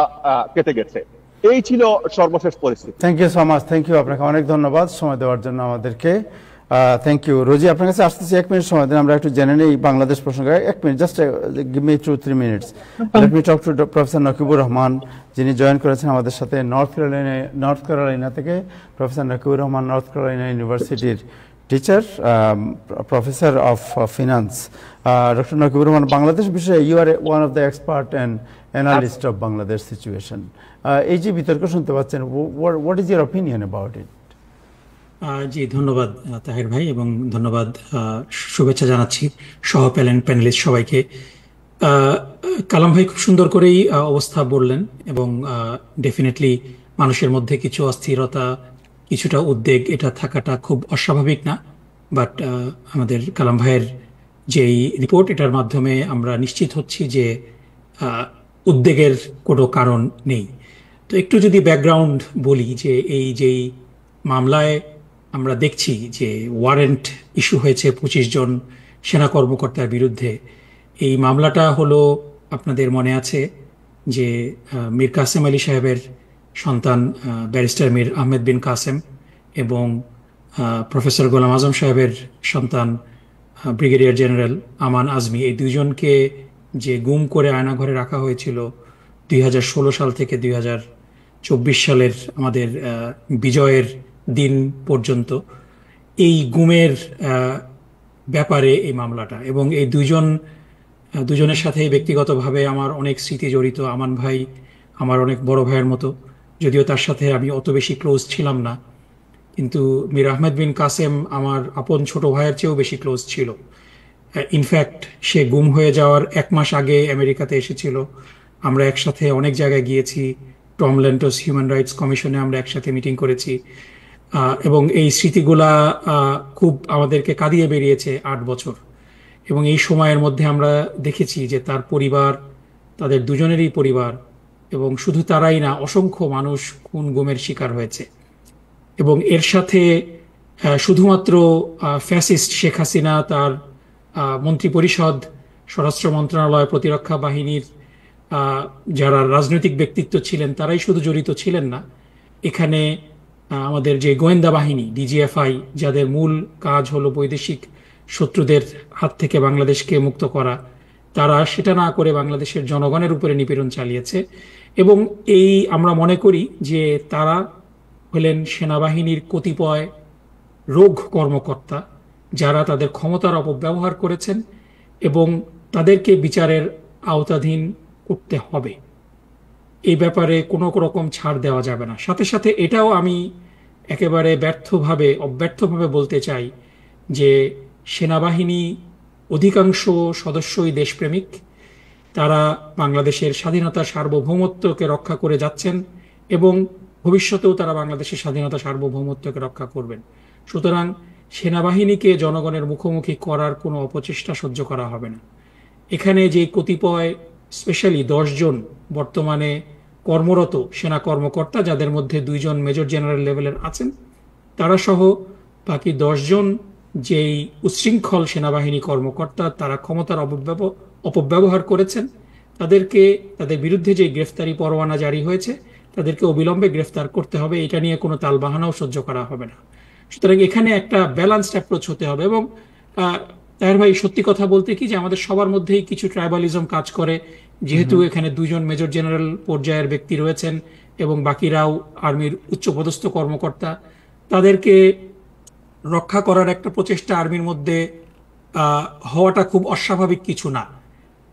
কেটে গেছে। এই ছিল সর্বশেষ পরিস্থিতি। Thank you so much, thank you, আপনাকে অনেক ধন্যবাদ সময় দেওয়ার জন্য আমাদেরকে। Thank you. রোজি, আপনার কাছে আসতেছি, 1 মিনিট সময় দিন, আমরা একটু জেনে নেই বাংলাদেশ প্রসঙ্গে। 1 minute, just give me 2-3 minutes. Let me talk to professor Nakibur Rahman, যিনি জয়েন করেছেন আমাদের সাথে নর্থ ক্যারোলাইনা থেকে। Professor Nakibur Rahman North Carolina ইউনিভার্সিটির teacher, professor of finance. Doctor Nakibur Rahman, Bangladesh বিষয়ে you are one of the expert and analyst of Bangladesh situation. এই যে বিতর্ক শুনতে পাচ্ছেন, what is your opinion about it? জি, ধন্যবাদ তাহের ভাই, এবং ধন্যবাদ, শুভেচ্ছা জানাচ্ছি সহ প্যানেলিস্ট সবাইকে। কালাম ভাই খুব সুন্দর করেই অবস্থা বললেন, এবং ডেফিনেটলি মানুষের মধ্যে কিছু অস্থিরতা, কিছুটা উদ্বেগ, এটা থাকাটা খুব অস্বাভাবিক না। বাট আমাদের কালাম ভাইয়ের যেই রিপোর্ট, এটার মাধ্যমে আমরা নিশ্চিত হচ্ছি যে উদ্বেগের কোনো কারণ নেই। তো একটু যদি ব্যাকগ্রাউন্ড বলি, যে এই যেই মামলায় আমরা দেখছি যে ওয়ারেন্ট ইস্যু হয়েছে 25 জন সেনা কর্মকর্তার বিরুদ্ধে। এই মামলাটা হলো, আপনাদের মনে আছে যে মীর কাসেম আলী সাহেবের সন্তান ব্যারিস্টার মীর আহমেদ বিন কাসেম এবং প্রফেসর গোলাম আজম সাহেবের সন্তান ব্রিগেডিয়ার জেনারেল আমান আজমি, এই দুইজনকে যে গুম করে আয়নাঘরে রাখা হয়েছিল 2016 সাল থেকে 2024 সালের আমাদের বিজয়ের দিন পর্যন্ত, এই গুমের ব্যাপারে এই মামলাটা। এবং এই দুজনের সাথে ব্যক্তিগতভাবে আমার অনেক স্মৃতি জড়িত। আমান ভাই আমার অনেক বড় ভাইয়ের মতো, যদিও তার সাথে আমি অত বেশি ক্লোজ ছিলাম না, কিন্তু মীর আহমেদ বিন কাসেম আমার আপন ছোট ভাইয়ের চেয়েও বেশি ক্লোজ ছিল। ইনফ্যাক্ট সে গুম হয়ে যাওয়ার 1 মাস আগে আমেরিকাতে এসেছিল, আমরা একসাথে অনেক জায়গায় গিয়েছি, টম ল্যান্টোস হিউম্যান রাইটস কমিশনে আমরা একসাথে মিটিং করেছি, এবং এই স্মৃতিগুলা খুব আমাদেরকে কাঁদিয়ে বেরিয়েছে 8 বছর। এবং এই সময়ের মধ্যে আমরা দেখেছি যে তার পরিবার, তাদের দুজনেরই পরিবার, এবং শুধু তারাই না, অসংখ্য মানুষ খুন গুমের শিকার হয়েছে। এবং এর সাথে শুধুমাত্র ফ্যাসিস্ট শেখ হাসিনা, তার মন্ত্রিপরিষদ, স্বরাষ্ট্র মন্ত্রণালয়, প্রতিরক্ষা বাহিনীর যারা রাজনৈতিক ব্যক্তিত্ব ছিলেন তারাই শুধু জড়িত ছিলেন না, এখানে আমাদের যে গোয়েন্দা বাহিনী ডিজিএফআই, যাদের মূল কাজ হলো বৈদেশিক শত্রুদের হাত থেকে বাংলাদেশকে মুক্ত করা, তারা সেটা না করে বাংলাদেশের জনগণের উপরে নিপীড়ন চালিয়েছে। এবং এই আমরা মনে করি যে তারা হলেন সেনাবাহিনীর কতিপয় রোগ কর্মকর্তা, যারা তাদের ক্ষমতার অপব্যবহার করেছেন এবং তাদেরকে বিচারের আওতাধীন করতে হবে। এই ব্যাপারে কোনো রকম ছাড় দেওয়া যাবে না। সাথে সাথে এটাও আমি একেবারে অব্যর্থভাবে বলতে চাই যে সেনাবাহিনী অধিকাংশ সদস্যই দেশপ্রেমিক, তারা বাংলাদেশের স্বাধীনতা সার্বভৌমত্বকে রক্ষা করে যাচ্ছেন এবং ভবিষ্যতেও তারা বাংলাদেশের স্বাধীনতা সার্বভৌমত্বকে রক্ষা করবেন। সুতরাং সেনাবাহিনীকে জনগণের মুখোমুখি করার কোনো অপচেষ্টা সহ্য করা হবে না। এখানে যে কতিপয় স্পেশালি 10 জন বর্তমানে কর্মরত সেনা কর্মকর্তা, যাদের মধ্যে 2 জন মেজর জেনারেল লেভেলের আছেন, তারা সহ বাকি 10 জন যেই উচ্ছৃঙ্খল সেনাবাহিনী কর্মকর্তা, তারা ক্ষমতার অপব্যবহার করেছেন, তাদের বিরুদ্ধে যে গ্রেফতারি পরোয়ানা জারি হয়েছে তাদেরকে অবিলম্বে গ্রেফতার করতে হবে। এটা নিয়ে কোনো তালবাহানাও সহ্য করা হবে না। সুতরাং এখানে একটা ব্যালান্সড অ্যাপ্রোচ হতে হবে। এবং তাহের ভাই, সত্যি কথা বলতে কি যে আমাদের সবার মধ্যেই কিছু ট্রাইবালিজম কাজ করে, যেহেতু এখানে 2 জন মেজর জেনারেল পর্যায়ের ব্যক্তি রয়েছেন এবং বাকিরাও আর্মির উচ্চপদস্থ কর্মকর্তা। তাদেরকে রক্ষা করার একটা প্রচেষ্টা আর্মির মধ্যে হওয়াটা খুব অস্বাভাবিক কিছু না।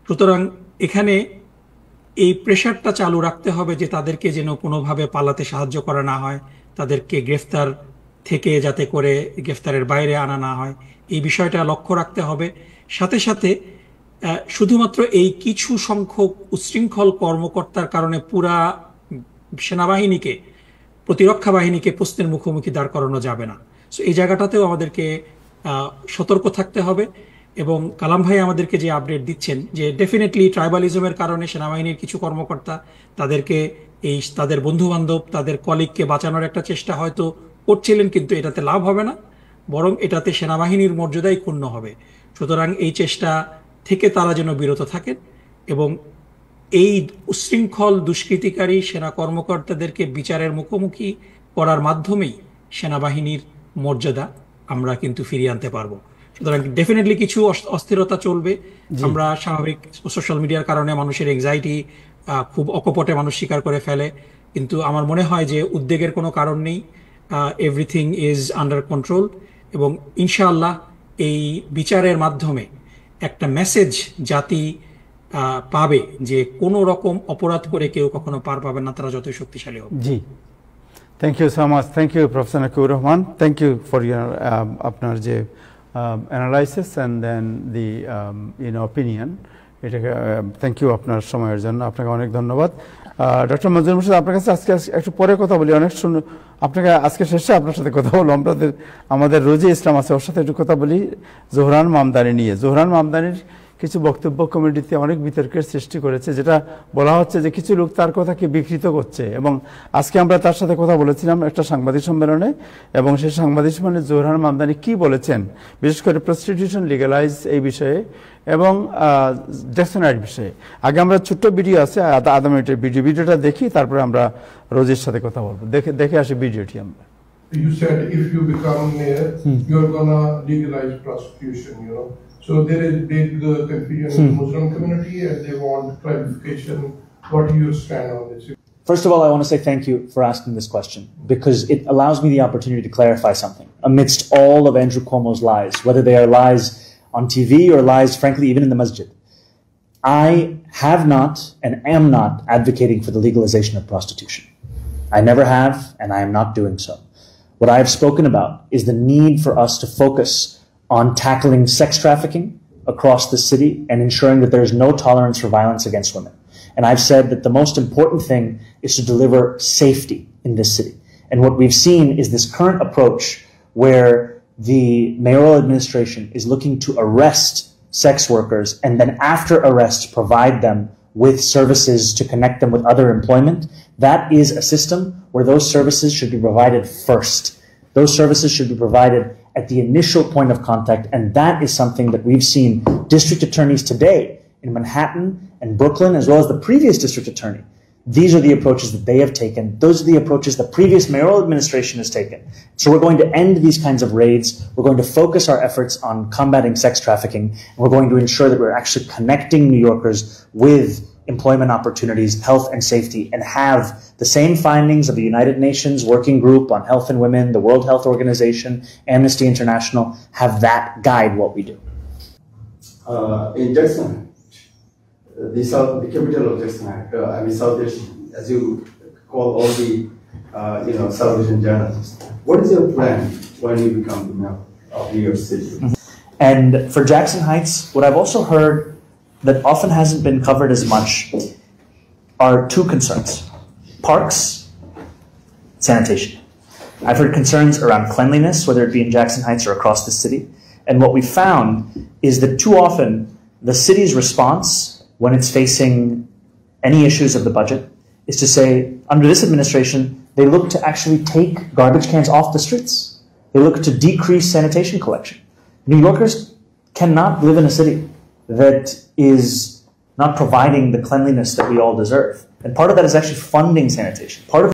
সুতরাং এখানে এই প্রেশারটা চালু রাখতে হবে যে তাদেরকে যেন কোনোভাবে পালাতে সাহায্য করা না হয়, তাদেরকে গ্রেফতার থেকে যাতে করে গ্রেফতারের বাইরে আনা না হয়, এই বিষয়টা লক্ষ্য রাখতে হবে। সাথে সাথে শুধুমাত্র এই কিছু সংখ্যক উচ্ছৃঙ্খল কর্মকর্তার কারণে পুরা সেনাবাহিনীকে, প্রতিরক্ষা বাহিনীকে প্রশ্নের মুখোমুখি দাঁড় করানো যাবে না। সো এই জায়গাটাতেও আমাদেরকে সতর্ক থাকতে হবে। এবং কালাম ভাই আমাদেরকে যে আপডেট দিচ্ছেন যে ডেফিনেটলি ট্রাইবালিজমের কারণে সেনাবাহিনীর কিছু কর্মকর্তা তাদের বন্ধু বান্ধব, তাদের কলিগকে বাঁচানোর একটা চেষ্টা হয়তো করছিলেন, কিন্তু এটাতে লাভ হবে না, বরং এটাতে সেনাবাহিনীর মর্যাদাই ক্ষুণ্ণ হবে। সুতরাং এই চেষ্টা থেকে তারা যেন বিরত থাকেন এবং এই উচ্ছৃঙ্খল দুষ্কৃতিকারী সেনা কর্মকর্তাদেরকে বিচারের মুখোমুখি করার মাধ্যমেই সেনাবাহিনীর মর্যাদা আমরা কিন্তু ফিরিয়ে আনতে পারবো। সুতরাং ডেফিনেটলি কিছু অস্থিরতা চলবে। আমরা স্বাভাবিক সোশ্যাল মিডিয়ার কারণে মানুষের এংজাইটি খুব অকপটে মানুষ স্বীকার করে ফেলে, কিন্তু আমার মনে হয় যে উদ্বেগের কোনো কারণ নেই। এভরিথিং ইজ আন্ডার কন্ট্রোল এবং ইনশাআল্লাহ এই বিচারের মাধ্যমে একটা মেসেজ জাতি পাবে যে কোনো রকম অপরাধ করে কেউ কখনো পার পাবে না, তারা যতই শক্তিশালী হবে। জি, thank you so much. Thank you professor Nakibur Rahman. Thank you for your আপনার যে analysis and then the opinion. এটাকে থ্যাংক ইউ আপনার সময়ের জন্য, আপনাকে অনেক ধন্যবাদ। ডক্টর মঞ্জুর মোর্শেদ, আপনার কাছে আজকে একটু পরে কথা বলি, অনেক আপনাকে আজকে শেষে আপনার সাথে কথা বলবো। আমাদের রোজি ইসলাম আছে, ওর সাথে একটু কথা বলি জোহরান মামদানি নিয়ে। জোহরান মামদানির কিছু বক্তব্য কমিটিতে অনেক বিতর্কের সৃষ্টি করেছে, যেটা বলা হচ্ছে যে কিছু লোক তার কথাকে বিকৃত করছে। এবং আজকে আমরা তার সাথে কথা বলেছিলাম একটা সাংবাদিক সম্মেলনে, এবং সেই সাংবাদিক সম্মেলনে জোহরান মামদানি কি বলেছেন, বিশেষ করে প্রস্টিটিউশন লিগালাইজ এই বিষয়ে এবং জ্যাকসন রাইট বিষয়ে। আগে আমরা ছোট্ট ভিডিও আছে, আধা মিনিটের ভিডিওটা দেখি, তারপরে আমরা রোজির সাথে কথা বলবো। দেখে আসি ভিডিওটি আমরা। You said if you become mayor, you're gonna legalize prostitution, So there is big confusion in the Muslim community and they want clarification. What do you stand on this? First of all, I want to say thank you for asking this question because it allows me the opportunity to clarify something. Amidst all of Andrew Cuomo's lies, whether they are lies on TV or lies, frankly, even in the masjid, I have not and am not advocating for the legalization of prostitution. I never have, and I am not doing so. What I have spoken about is the need for us to focus on tackling sex trafficking across the city and ensuring that there is no tolerance for violence against women. And I've said that the most important thing is to deliver safety in this city. And what we've seen is this current approach where the mayoral administration is looking to arrest sex workers and then after arrest provide them with services to connect them with other employment. That is a system where those services should be provided first. Those services should be provided at the initial point of contact, and that is something that we've seen district attorneys today in Manhattan and Brooklyn, as well as the previous district attorney. These are the approaches that they have taken. Those are the approaches the previous mayoral administration has taken. So we're going to end these kinds of raids. We're going to focus our efforts on combating sex trafficking, and we're going to ensure that we're actually connecting New Yorkers with employment opportunities, health and safety, and have the same findings of the United Nations Working Group on Health and Women, the World Health Organization, Amnesty International, have that guide what we do. In Jackson, the capital of Jackson, South Asian, as you call all the, South Asian journalists, what is your plan when you become the mayor of New York City? And for Jackson Heights, what I've also heard that often hasn't been covered as much are two concerns: parks, sanitation. I've heard concerns around cleanliness, whether it be in Jackson Heights or across the city. And what we found is that too often the city's response when it's facing any issues of the budget is to say, under this administration, they look to actually take garbage cans off the streets. They look to decrease sanitation collection. New Yorkers cannot live in a city that is not providing the cleanliness that we all deserve. And part of that is actually funding sanitation. Part of